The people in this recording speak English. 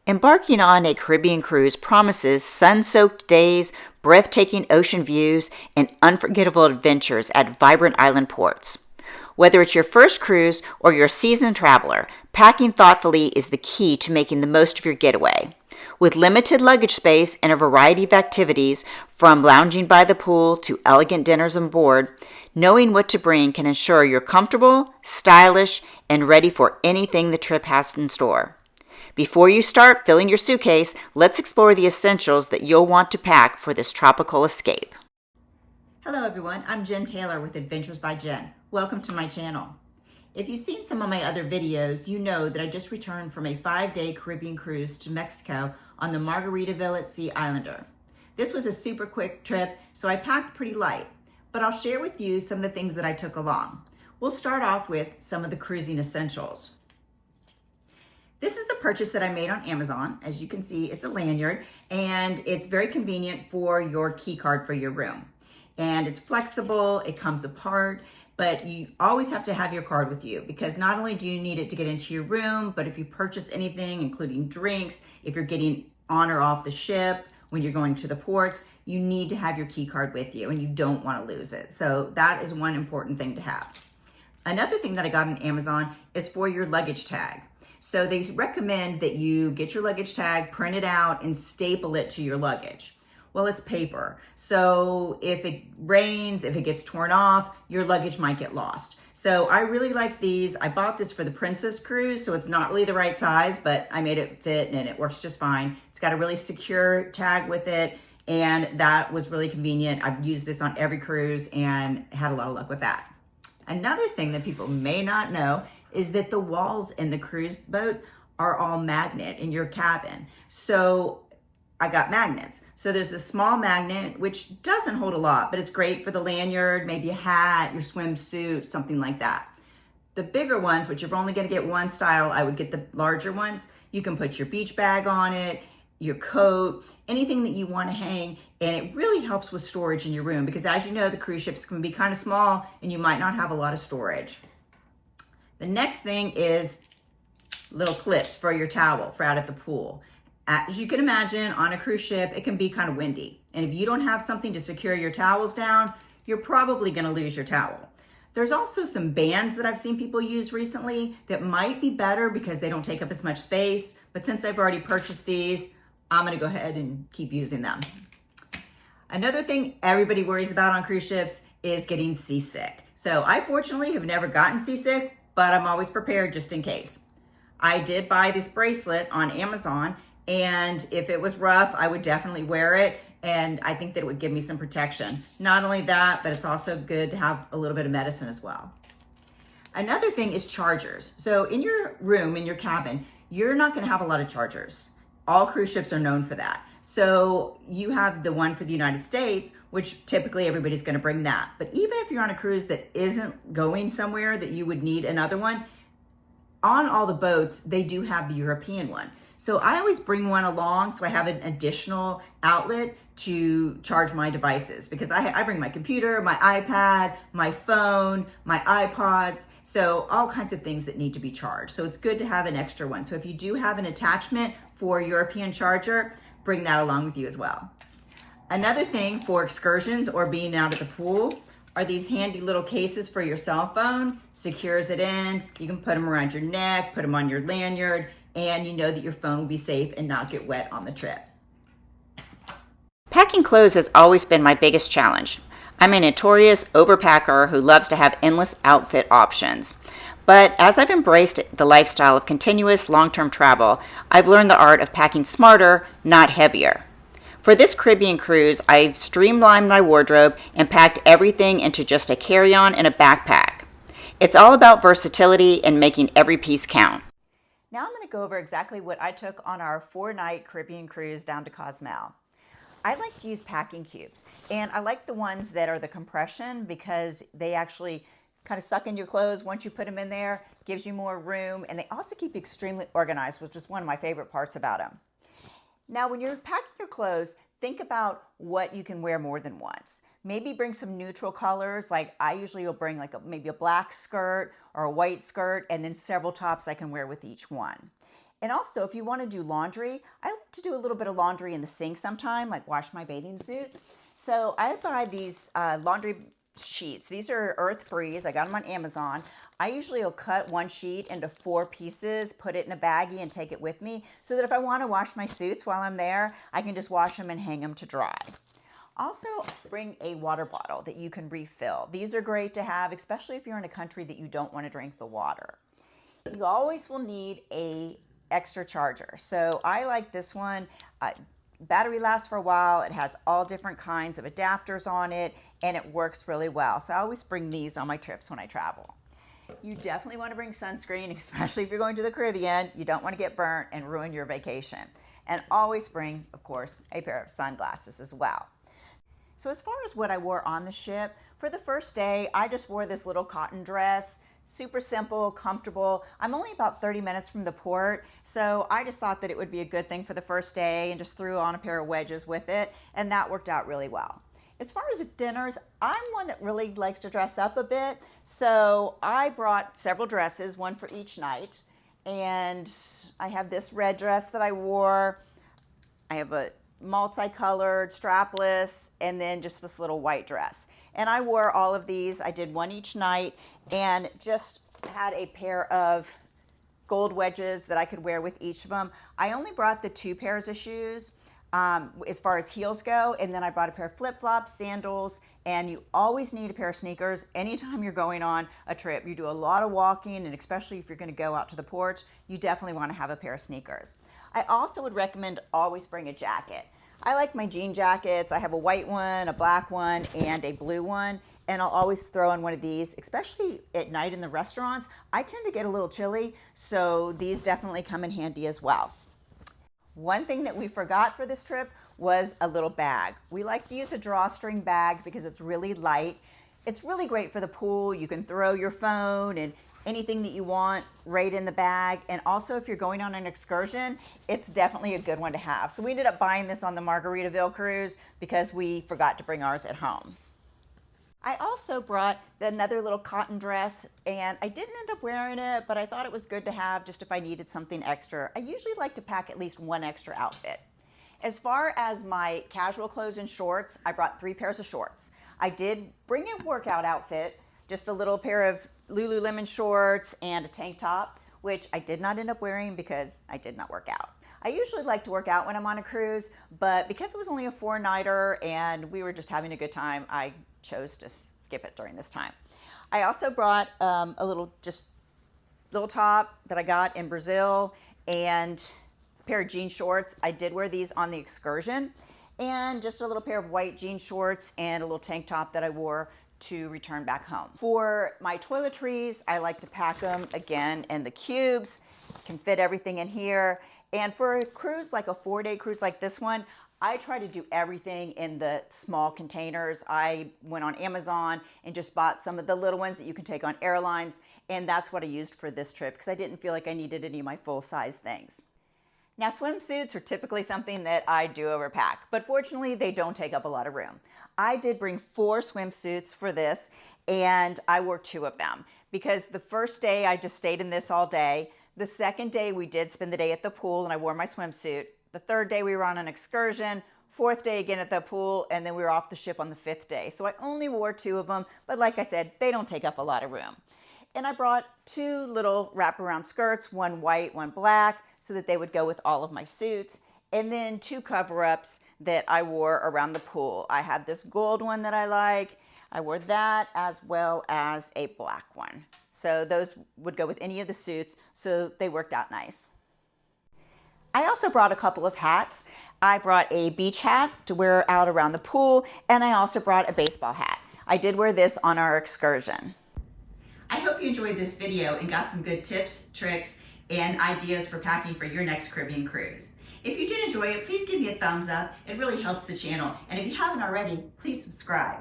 Embarking on a Caribbean cruise promises sun-soaked days, breathtaking ocean views, and unforgettable adventures at vibrant island ports. Whether it's your first cruise or you're a seasoned traveler, packing thoughtfully is the key to making the most of your getaway. With limited luggage space and a variety of activities, from lounging by the pool to elegant dinners on board, knowing what to bring can ensure you're comfortable, stylish, and ready for anything the trip has in store. Before you start filling your suitcase, let's explore the essentials that you'll want to pack for this tropical escape. Hello everyone, I'm Jen Taylor with Adventures by Jen. Welcome to my channel. If you've seen some of my other videos, you know that I just returned from a 5-day Caribbean cruise to Mexico on the Margaritaville at Sea Islander. This was a super quick trip, so I packed pretty light, but I'll share with you some of the things that I took along. We'll start off with some of the cruising essentials. This is a purchase that I made on Amazon. As you can see, it's a lanyard and it's very convenient for your key card for your room. And it's flexible, it comes apart, but you always have to have your card with you because not only do you need it to get into your room, but if you purchase anything, including drinks, if you're getting on or off the ship, when you're going to the ports, you need to have your key card with you and you don't want to lose it. So that is one important thing to have. Another thing that I got on Amazon is for your luggage tag. So they recommend that you get your luggage tag, print it out, and staple it to your luggage. Well, it's paper. So if it rains, if it gets torn off, your luggage might get lost. So I really like these. I bought this for the Princess Cruise, so it's not really the right size, but I made it fit and it works just fine. It's got a really secure tag with it, and that was really convenient. I've used this on every cruise and had a lot of luck with that. Another thing that people may not know is that the walls in the cruise boat are all magnet in your cabin. So I got magnets. So there's a small magnet, which doesn't hold a lot, but it's great for the lanyard, maybe a hat, your swimsuit, something like that. The bigger ones, which you're only gonna get one style, I would get the larger ones. You can put your beach bag on it, your coat, anything that you want to hang, and it really helps with storage in your room because as you know, the cruise ships can be kind of small and you might not have a lot of storage. The next thing is little clips for your towel for out at the pool. As you can imagine, on a cruise ship, it can be kind of windy. And if you don't have something to secure your towels down, you're probably gonna lose your towel. There's also some bands that I've seen people use recently that might be better because they don't take up as much space. But since I've already purchased these, I'm gonna go ahead and keep using them. Another thing everybody worries about on cruise ships is getting seasick. So I fortunately have never gotten seasick, but I'm always prepared just in case. I did buy this bracelet on Amazon, and if it was rough, I would definitely wear it, and I think that it would give me some protection. Not only that, but it's also good to have a little bit of medicine as well. Another thing is chargers. So in your room, in your cabin, you're not gonna have a lot of chargers. All cruise ships are known for that. So you have the one for the United States, which typically everybody's gonna bring that. But even if you're on a cruise that isn't going somewhere that you would need another one, on all the boats, they do have the European one. So I always bring one along so I have an additional outlet to charge my devices because I bring my computer, my iPad, my phone, my iPods, so all kinds of things that need to be charged. So it's good to have an extra one. So if you do have an attachment for European charger, bring that along with you as well. Another thing for excursions or being out at the pool are these handy little cases for your cell phone. Secures it in, you can put them around your neck, put them on your lanyard, and you know that your phone will be safe and not get wet on the trip. Packing clothes has always been my biggest challenge. I'm a notorious overpacker who loves to have endless outfit options. But as I've embraced the lifestyle of continuous long-term travel, I've learned the art of packing smarter, not heavier. For this Caribbean cruise, I've streamlined my wardrobe and packed everything into just a carry-on and a backpack. It's all about versatility and making every piece count. Now I'm going to go over exactly what I took on our 4-night Caribbean cruise down to Cozumel. I like to use packing cubes, and I like the ones that are the compression because they actually kind of suck in your clothes once you put them in there, gives you more room, and they also keep you extremely organized, which is one of my favorite parts about them. Now, when you're packing your clothes, think about what you can wear more than once. Maybe bring some neutral colors, like I usually will bring maybe a black skirt or a white skirt, and then several tops I can wear with each one. And also, if you want to do laundry, I like to do a little bit of laundry in the sink sometime, like wash my bathing suits. So I buy these laundry sheets. These are Earth Breeze. I got them on Amazon. I usually will cut one sheet into 4 pieces, put it in a baggie, and take it with me so that if I want to wash my suits while I'm there, I can just wash them and hang them to dry. Also, bring a water bottle that you can refill. These are great to have, especially if you're in a country that you don't want to drink the water. You always will need a extra charger. So I like this one. Battery lasts for a while. It has all different kinds of adapters on it, and it works really well. So I always bring these on my trips when I travel. You definitely want to bring sunscreen, especially if you're going to the Caribbean. You don't want to get burnt and ruin your vacation. And always bring, of course, a pair of sunglasses as well. So as far as what I wore on the ship, for the first day, I just wore this little cotton dress. Super simple, comfortable. I'm only about 30 minutes from the port, so I just thought that it would be a good thing for the first day and just threw on a pair of wedges with it, and that worked out really well. As far as dinners, I'm one that really likes to dress up a bit, so I brought several dresses, one for each night, and I have this red dress that I wore. I have a multicolored, strapless, and then just this little white dress. And I wore all of these. I did one each night and just had a pair of gold wedges that I could wear with each of them. I only brought the 2 pairs of shoes as far as heels go, and then I brought a pair of flip-flops, sandals, and you always need a pair of sneakers anytime you're going on a trip. You do a lot of walking, and especially if you're going to go out to the porch, you definitely want to have a pair of sneakers. I also would recommend always bring a jacket. I like my jean jackets. I have a white one, a black one, and a blue one, and I'll always throw in one of these, especially at night in the restaurants. I tend to get a little chilly, so these definitely come in handy as well. One thing that we forgot for this trip was a little bag. We like to use a drawstring bag because it's really light. It's really great for the pool. You can throw your phone and anything that you want right in the bag. And also if you're going on an excursion, it's definitely a good one to have. So we ended up buying this on the Margaritaville cruise because we forgot to bring ours at home. I also brought another little cotton dress, and I didn't end up wearing it, but I thought it was good to have just if I needed something extra. I usually like to pack at least one extra outfit. As far as my casual clothes and shorts, I brought 3 pairs of shorts. I did bring a workout outfit, just a little pair of Lululemon shorts and a tank top, which I did not end up wearing because I did not work out. I usually like to work out when I'm on a cruise, but because it was only a 4-nighter and we were just having a good time, I chose to skip it during this time. I also brought a little top that I got in Brazil and a pair of jean shorts. I did wear these on the excursion, and just a little pair of white jean shorts and a little tank top that I wore to return back home. For my toiletries, I like to pack them again in the cubes. Can fit everything in here. And for a cruise, like a 4-day cruise like this one, I try to do everything in the small containers. I went on Amazon and just bought some of the little ones that you can take on airlines, and that's what I used for this trip because I didn't feel like I needed any of my full-size things. Now, swimsuits are typically something that I do overpack, but fortunately, they don't take up a lot of room. I did bring 4 swimsuits for this, and I wore 2 of them because the first day I just stayed in this all day. The second day we did spend the day at the pool, and I wore my swimsuit. The 3rd day we were on an excursion, 4th day again at the pool, and then we were off the ship on the 5th day. So I only wore 2 of them, but like I said, they don't take up a lot of room. And I brought 2 little wraparound skirts, one white, one black, so that they would go with all of my suits. And then 2 cover-ups that I wore around the pool. I had this gold one that I like. I wore that as well as a black one. So those would go with any of the suits, so they worked out nice. I also brought a couple of hats. I brought a beach hat to wear out around the pool, and I also brought a baseball hat. I did wear this on our excursion. I hope you enjoyed this video and got some good tips, tricks, and ideas for packing for your next Caribbean cruise. If you did enjoy it, please give me a thumbs up. It really helps the channel. And if you haven't already, please subscribe.